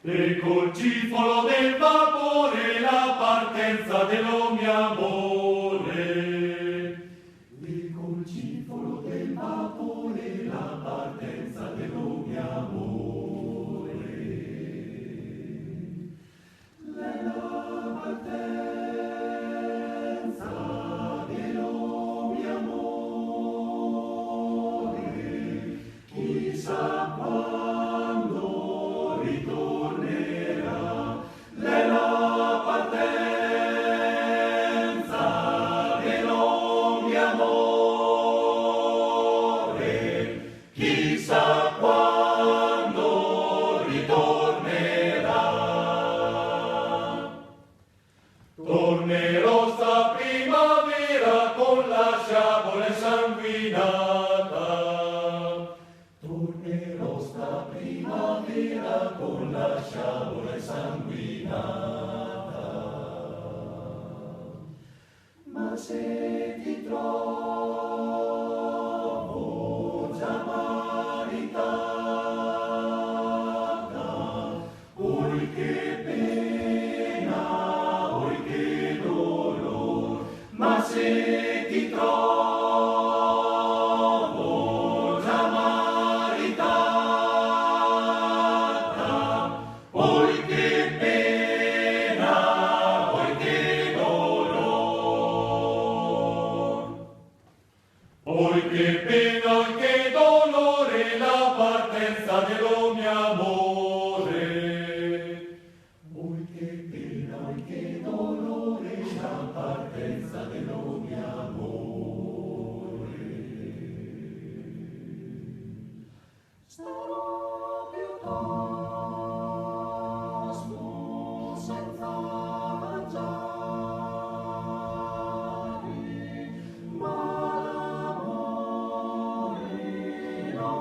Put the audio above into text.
E col cifolo del vapore la partenza dello mio amore. E col cifolo del vapore la partenza dello mio amore. La partenza dello mio amore, chissà quando ritornerà. La partenza dello mio amore, chissà quando ritornerà. Tornerò sta primavera con la sciabola insanguinata. Tornerò sta primavera con la sciabola insanguinata. Ma se ti trovo già maritata, oi che pena, oi che dolor, ma se ti trovo già maritata, oi che pena, oi che dolor. Oi che pena, oi che dolore, la partenza dello mio amore. Oi che pena, oi che dolore, la partenza dello mio amore. Starò piuttosto senza mangiare, ma l'amore lo